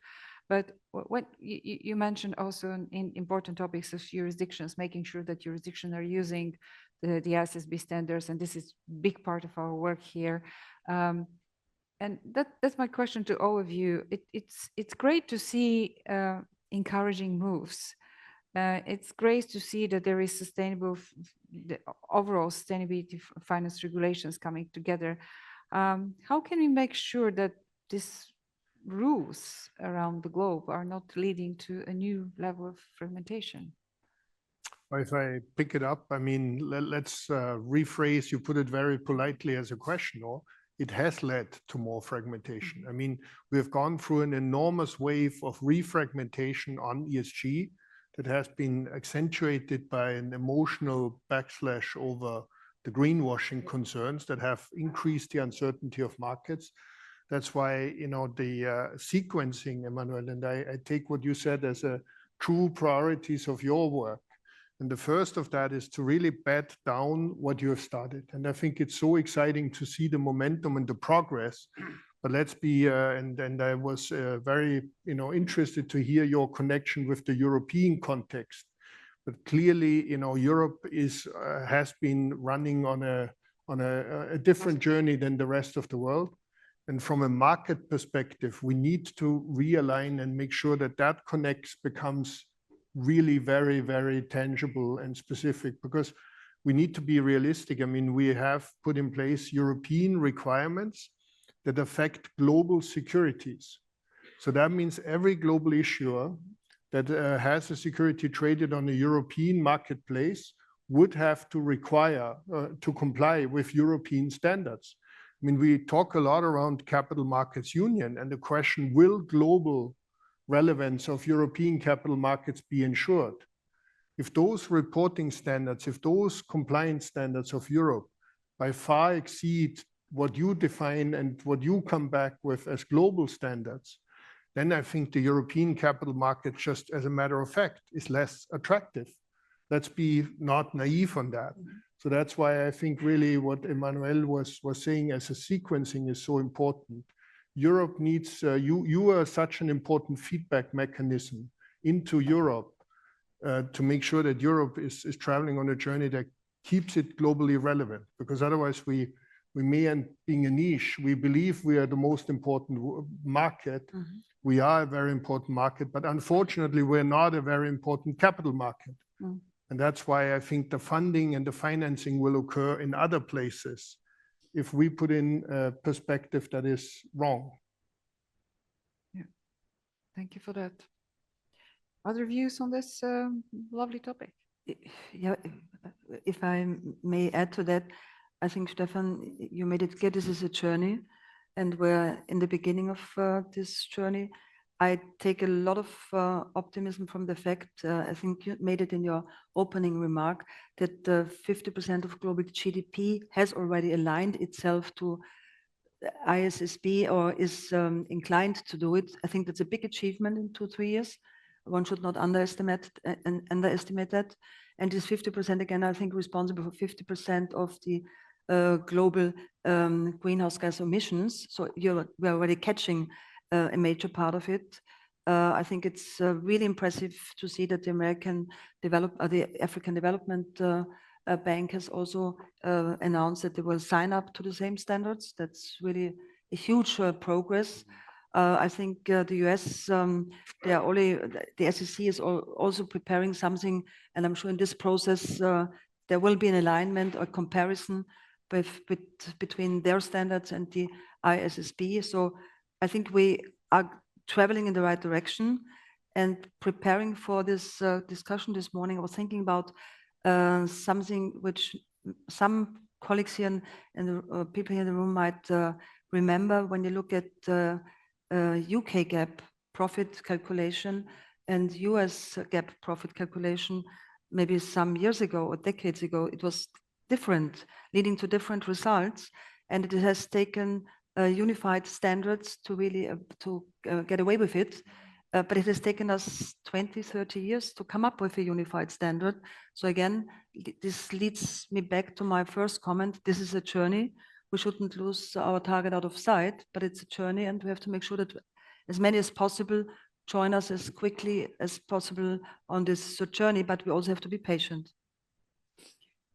But what you mentioned also in important topics of jurisdictions, making sure that jurisdictions are using the ISSB standards, and this is a big part of our work here. And that's my question to all of you. It's great to see encouraging moves. It's great to see that there is the overall sustainability finance regulations coming together. How can we make sure that this rules around the globe are not leading to a new level of fragmentation? If I pick it up, I mean, let's rephrase, you put it very politely as a question, or it has led to more fragmentation. I mean, we have gone through an enormous wave of refragmentation on ESG that has been accentuated by an emotional backslash over the greenwashing concerns that have increased the uncertainty of markets. That's why, you know, the sequencing, Emmanuel, and I take what you said as a true priorities of your work. And the first of that is to really bed down what you have started. And I think it's so exciting to see the momentum and the progress. But let's be, and I was very, you know, interested to hear your connection with the European context. But clearly, you know, Europe has been running on a different journey than the rest of the world. And from a market perspective, we need to realign and make sure that that connects becomes really very, very tangible and specific, because we need to be realistic. I mean, we have put in place European requirements that affect global securities. So that means every global issuer that has a security traded on a European marketplace would have to require to comply with European standards. I mean, we talk a lot around capital markets union, and the question, will global relevance of European capital markets be ensured? If those reporting standards, if those compliance standards of Europe by far exceed what you define and what you come back with as global standards, then I think the European capital market, just as a matter of fact, is less attractive. Let's be not naive on that. So that's why I think really what Emmanuel was saying as a sequencing is so important. Europe needs, you are such an important feedback mechanism into Europe to make sure that Europe is traveling on a journey that keeps it globally relevant, because otherwise we may end being a niche. We believe we are the most important market. Mm-hmm. We are a very important market, but unfortunately we're not a very important capital market. Mm. And that's why I think the funding and the financing will occur in other places if we put in a perspective that is wrong. Yeah, thank you for that. Other views on this lovely topic? Yeah, if I may add to that, I think, Stephan, you made it clear this is a journey, and we're in the beginning of this journey. I take a lot of optimism from the fact, I think you made it in your opening remark, that 50% of global GDP has already aligned itself to ISSB or is inclined to do it. I think that's a big achievement in 2-3 years. One should not underestimate that. And this 50%, again, I think responsible for 50% of the global greenhouse gas emissions. So we're already catching a major part of it. I think it's really impressive to see that the African Development Bank has also announced that they will sign up to the same standards. That's really a huge progress. I think the US, the SEC is also preparing something, and I'm sure in this process there will be an alignment or comparison between their standards and the ISSB. So I think we are traveling in the right direction. And preparing for this discussion this morning, I was thinking about something which some colleagues here and people here in the room might remember. When you look at UK GAAP profit calculation and US GAAP profit calculation, maybe some years ago or decades ago, it was different, leading to different results. And it has taken unified standards to really get away with it. But it has taken us 20-30 years to come up with a unified standard. So again, this leads me back to my first comment. This is a journey. We shouldn't lose our target out of sight, but it's a journey, and we have to make sure that as many as possible join us as quickly as possible on this journey, but we also have to be patient.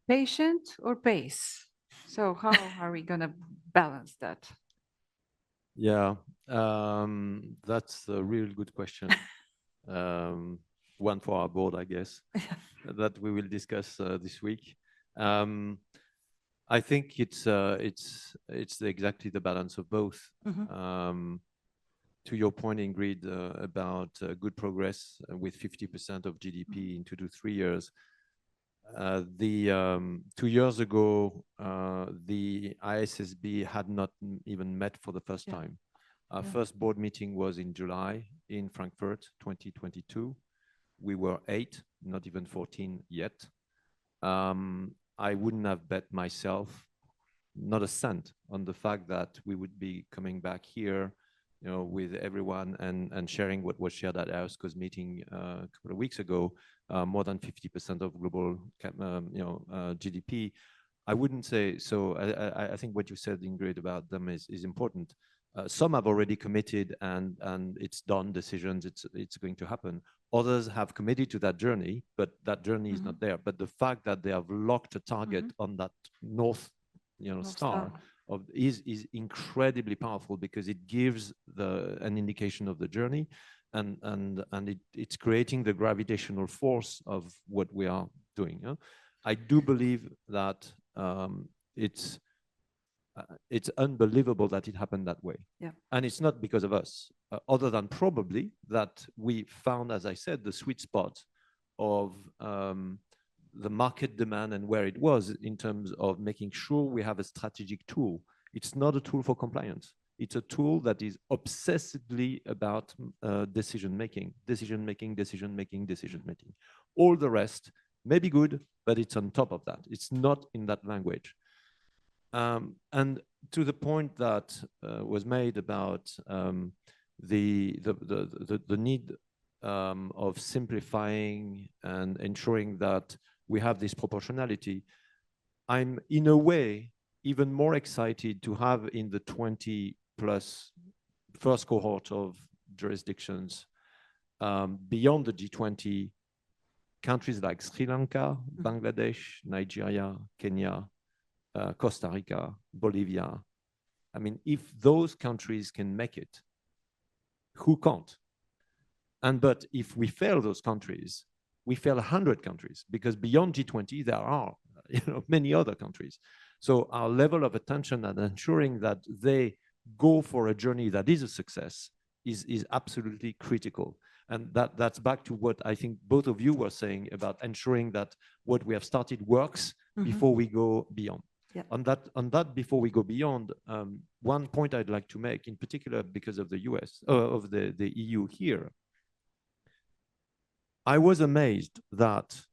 Patient or pace? So how are we going to balance that? Yeah, that's a real good question. One for our board, I guess, that we will discuss this week. I think it's exactly the balance of both. Mm-hmm. to your point, Ingrid, about good progress with 50% of GDP in 2 to 3 years. 2 years ago, the ISSB had not even met for the first time. Our first board meeting was in July in Frankfurt, 2022. We were 8, not even 14 yet. I wouldn't have bet myself, not a cent, on the fact that we would be coming back here, with everyone and sharing what was shared at AOSCO's meeting a couple of weeks ago, more than 50% of global, GDP. I wouldn't say so. I think what you said, Ingrid, about them is important. Some have already committed and it's done decisions. It's going to happen. Others have committed to that journey, but that journey is not there. But the fact that they have locked a target on that North Star is incredibly powerful, because it gives an indication of the journey, and it's creating the gravitational force of what we are doing. I do believe that it's unbelievable that it happened that way. Yeah. And it's not because of us, other than probably that we found, as I said, the sweet spot of the market demand and where it was in terms of making sure we have a strategic tool. It's not a tool for compliance. It's a tool that is obsessively about decision-making. All the rest may be good, but it's on top of that. It's not in that language. And to the point that was made about the need of simplifying and ensuring that we have this proportionality, I'm in a way even more excited to have in the 20 plus first cohort of jurisdictions beyond the G20, countries like Sri Lanka, Bangladesh, Nigeria, Kenya, Costa Rica, Bolivia. I mean, if those countries can make it, who can't? But if we fail those countries, we fail 100 countries, because beyond G20, there are many other countries. So our level of attention and ensuring that they go for a journey that is a success is absolutely critical. And that's back to what I think both of you were saying about ensuring that what we have started works before we go beyond. Yeah. On that, before we go beyond, one point I'd like to make, in particular because of the US, of the EU here, I was amazed that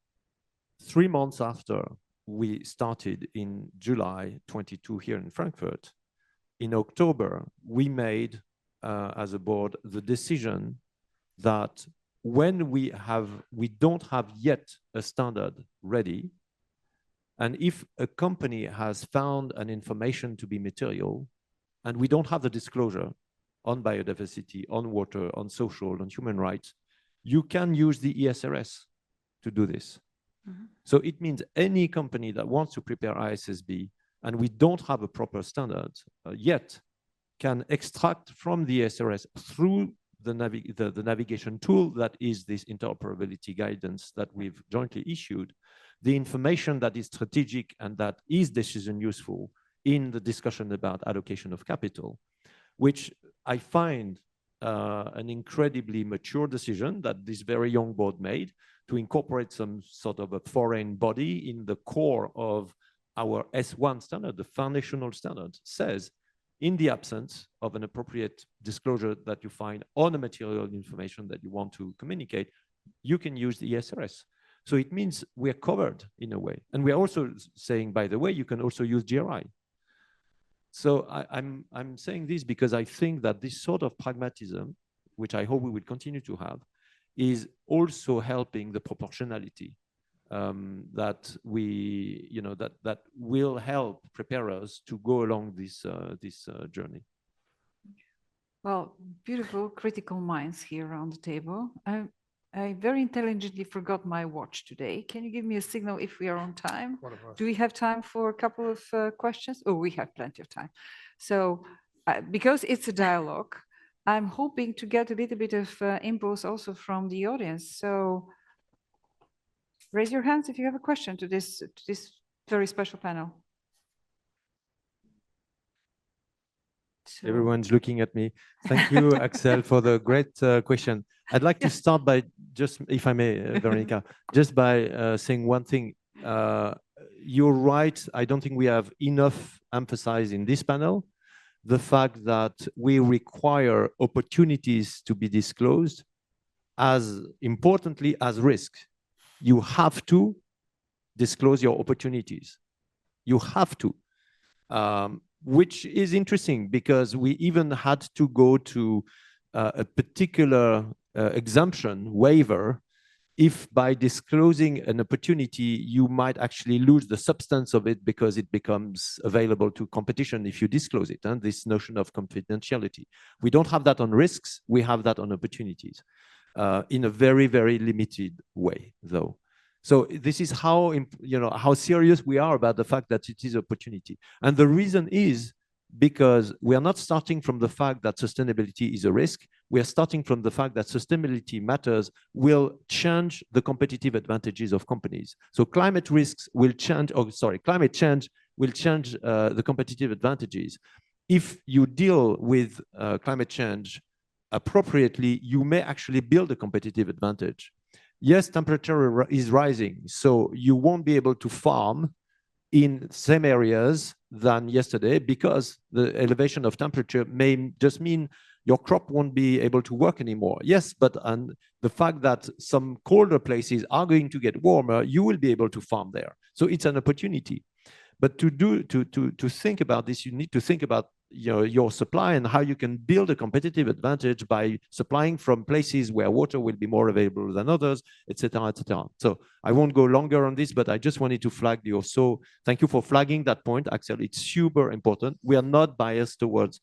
3 months after we started in July 22 here in Frankfurt, in October, we made, as a board, the decision that when we don't have yet a standard ready, and if a company has found an information to be material, and we don't have the disclosure on biodiversity, on water, on social, on human rights, you can use the ESRS to do this. So it means any company that wants to prepare ISSB, and we don't have a proper standard yet, can extract from the ESRS through the navigation tool that is this interoperability guidance that we've jointly issued, the information that is strategic and that is decision useful in the discussion about allocation of capital, which I find an incredibly mature decision that this very young board made to incorporate some sort of a foreign body in the core of our S1 standard. The foundational standard says, in the absence of an appropriate disclosure that you find on the material information that you want to communicate, you can use the ESRS. So it means we're covered in a way. And we're also saying, by the way, you can also use GRI. So I'm saying this because I think that this sort of pragmatism, which I hope we will continue to have, is also helping the proportionality that that will help prepare us to go along this journey. Well, beautiful critical minds here around the table. I very intelligently forgot my watch today. Can you give me a signal if we are on time? Do we have time for a couple of questions? Oh, we have plenty of time. So because it's a dialogue, I'm hoping to get a little bit of impulse also from the audience. So raise your hands if you have a question to this very special panel. So Everyone's looking at me. Thank you, Axel, for the great question. I'd like to start by just, if I may, Veronika, just by saying one thing. You're right. I don't think we have enough emphasized in this panel the fact that we require opportunities to be disclosed as importantly as risks. You have to disclose your opportunities. You have to. Which is interesting because we even had to go to a particular exemption waiver if by disclosing an opportunity, you might actually lose the substance of it because it becomes available to competition if you disclose it, and this notion of confidentiality. We don't have that on risks, we have that on opportunities in a very, very limited way, though. So this is how, how serious we are about the fact that it is opportunity. And the reason is because we are not starting from the fact that sustainability is a risk. We are starting from the fact that sustainability matters will change the competitive advantages of companies. So climate risks will change, climate change will change the competitive advantages. If you deal with climate change appropriately, you may actually build a competitive advantage. Yes, temperature is rising, so you won't be able to farm in same areas than yesterday because the elevation of temperature may just mean your crop won't be able to work anymore. Yes, but the fact that some colder places are going to get warmer, you will be able to farm there. So it's an opportunity. But to think about this, you need to think about your supply and how you can build a competitive advantage by supplying from places where water will be more available than others, etc., etc. So I won't go longer on this, but I just wanted to flag you. So thank you for flagging that point, Axel. It's super important. We are not biased towards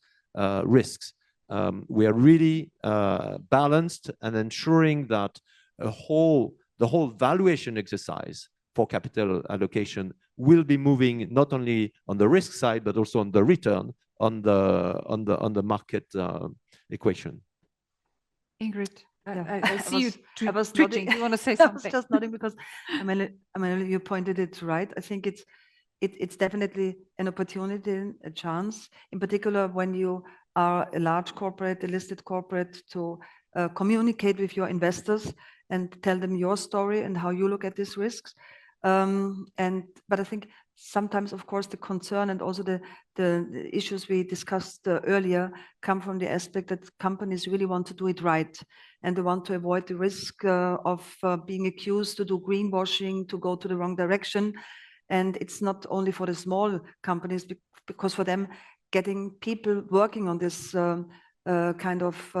risks. We are really balanced and ensuring that the whole valuation exercise for capital allocation will be moving not only on the risk side, but also on the return on the market equation. Ingrid, Yeah. I see you I was twitching. nodding. You want to say I was something? just nodding because Emmanuel, you pointed it right. I think it's definitely an opportunity, a chance, in particular when you are a large corporate, a listed corporate, to communicate with your investors and tell them your story and how you look at these risks. But I think sometimes, of course, the concern and also the issues we discussed earlier come from the aspect that companies really want to do it right, and they want to avoid the risk of being accused to do greenwashing, to go to the wrong direction. And it's not only for the small companies, because for them, getting people working on this kind of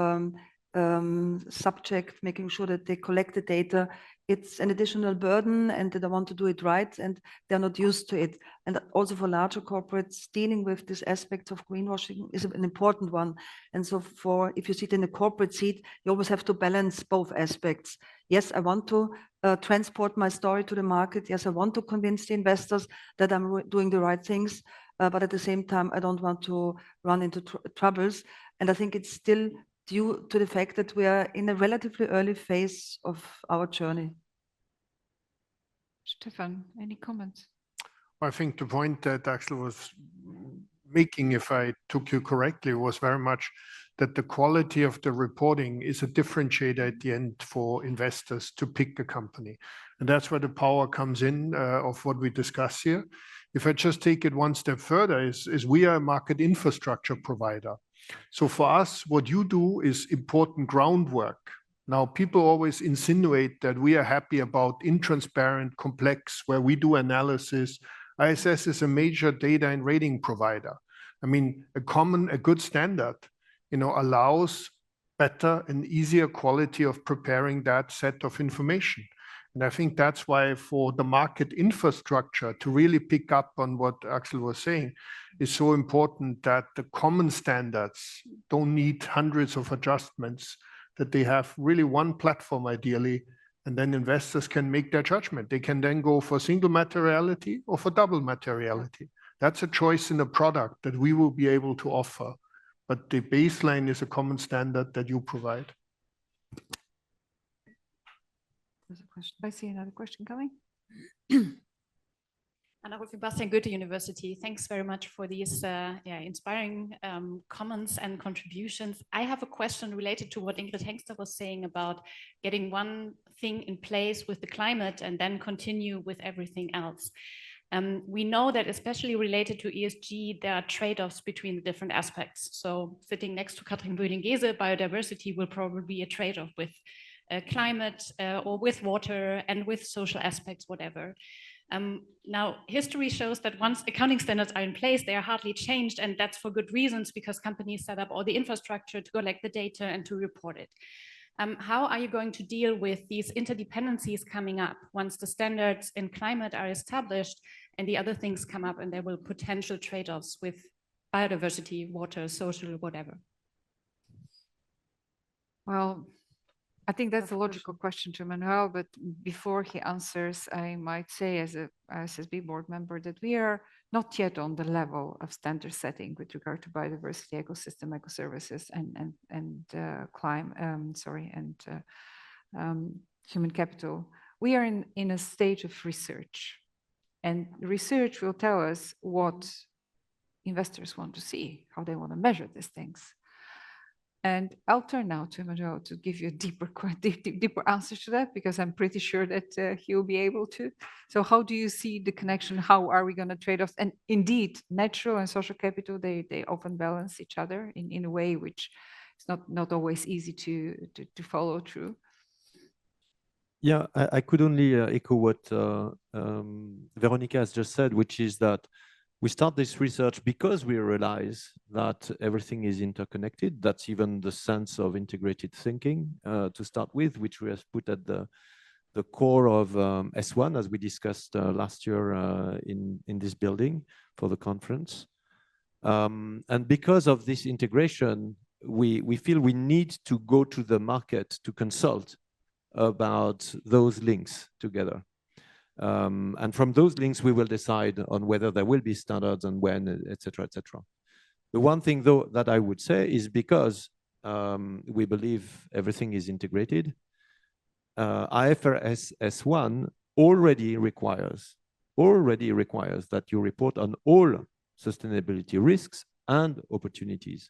subject, making sure that they collect the data, it's an additional burden, and they want to do it right, and they're not used to it. And also for larger corporates, dealing with this aspect of greenwashing is an important one. And so if you sit in a corporate seat, you always have to balance both aspects. Yes, I want to transport my story to the market. Yes, I want to convince the investors that I'm doing the right things. But at the same time, I don't want to run into troubles. And I think it's still due to the fact that we are in a relatively early phase of our journey. Stephan, any comments? I think the point that Axel was making, if I took you correctly, was very much that the quality of the reporting is a differentiator at the end for investors to pick a company. And that's where the power comes in of what we discuss here. If I just take it one step further, is we are a market infrastructure provider. So for us, what you do is important groundwork. Now, people always insinuate that we are happy about intransparent, complex, where we do analysis. ISS is a major data and rating provider. I mean, a good standard, allows better and easier quality of preparing that set of information. And I think that's why for the market infrastructure to really pick up on what Axel was saying is so important, that the common standards don't need hundreds of adjustments, that they have really one platform ideally, and then investors can make their judgment. They can then go for single materiality or for double materiality. That's a choice in a product that we will be able to offer. But the baseline is a common standard that you provide. There's a question. I see another question coming. Anna from Bastian Goethe University. Thanks very much for these inspiring comments and contributions. I have a question related to what Ingrid Hengster was saying about getting one thing in place with the climate and then continue with everything else. We know that especially related to ESG, there are trade-offs between the different aspects. So sitting next to Katrin Böhling-Gese, biodiversity will probably be a trade-off with climate or with water and with social aspects, whatever. Now, history shows that once accounting standards are in place, they are hardly changed, and that's for good reasons, because companies set up all the infrastructure to collect the data and to report it. How are you going to deal with these interdependencies coming up once the standards in climate are established and the other things come up and there will potential trade-offs with biodiversity, water, social, whatever? Well, I think that's a logical question to Emmanuel, but before he answers, I might say as a ISSB board member that we are not yet on the level of standard setting with regard to biodiversity, ecosystem, ecoservices, and human capital. We are in a stage of research, and research will tell us what investors want to see, how they want to measure these things. And I'll turn now to Emmanuel to give you a deeper answer to that, because I'm pretty sure that he'll be able to. So how do you see the connection? How are we going to trade off? And indeed, natural and social capital, they often balance each other in a way which is not always easy to follow through. Yeah, I could only echo what Veronika has just said, which is that we start this research because we realize that everything is interconnected. That's even the sense of integrated thinking to start with, which we have put at the core of S1, as we discussed last year in this building for the conference. And because of this integration, we feel we need to go to the market to consult about those links together. And from those links, we will decide on whether there will be standards and when, et cetera, et cetera. The one thing, though, that I would say is because we believe everything is integrated, IFRS S1 already requires that you report on all sustainability risks and opportunities.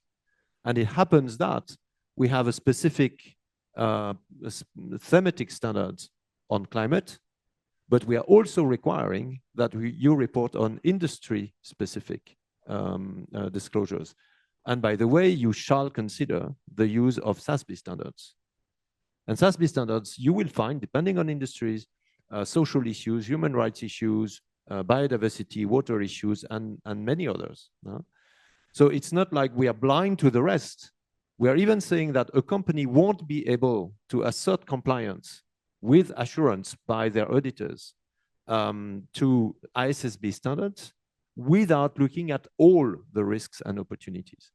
And it happens that we have a specific thematic standards on climate, but we are also requiring that you report on industry-specific disclosures. And by the way, you shall consider the use of SASB standards. And SASB standards, you will find, depending on industries, social issues, human rights issues, biodiversity, water issues, and many others. So it's not like we are blind to the rest. We are even saying that a company won't be able to assert compliance with assurance by their auditors to ISSB standards without looking at all the risks and opportunities.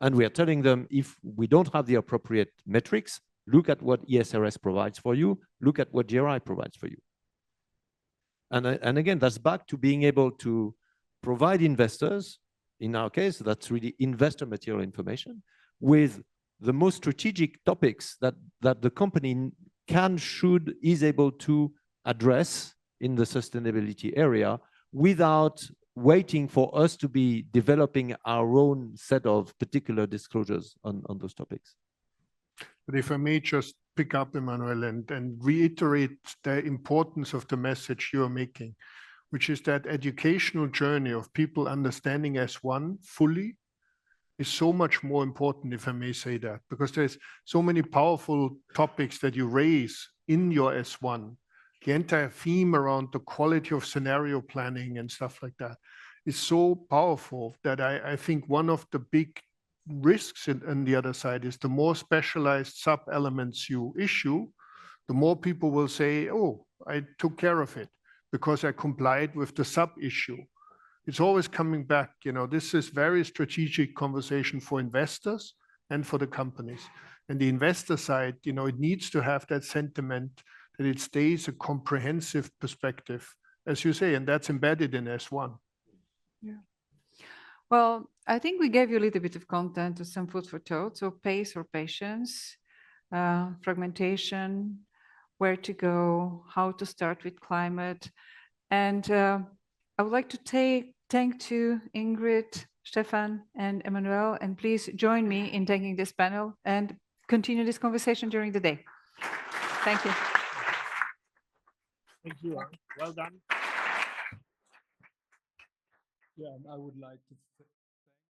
And we are telling them, if we don't have the appropriate metrics, look at what ESRS provides for you, look at what GRI provides for you. And again, that's back to being able to provide investors, in our case, that's really investor material information, with the most strategic topics that the company is able to address in the sustainability area without waiting for us to be developing our own set of particular disclosures on those topics. But if I may just pick up, Emmanuel, and reiterate the importance of the message you are making, which is that educational journey of people understanding S1 fully is so much more important, if I may say that, because there's so many powerful topics that you raise in your S1. The entire theme around the quality of scenario planning and stuff like that is so powerful that I think one of the big risks on the other side is the more specialized sub-elements you issue, the more people will say, oh, I took care of it because I complied with the sub-issue. It's always coming back, this is very strategic conversation for investors and for the companies. And the investor side, it needs to have that sentiment that it stays a comprehensive perspective, as you say, and that's embedded in S1. Yeah. Well, I think we gave you a little bit of content, some food for thought. So pace or patience, fragmentation, where to go, how to start with climate. And I would like to thank to Ingrid, Stephan, and Emmanuel, and please join me in thanking this panel and continue this conversation during the day. Thank you. Thank you. Well done. Yeah, I would like to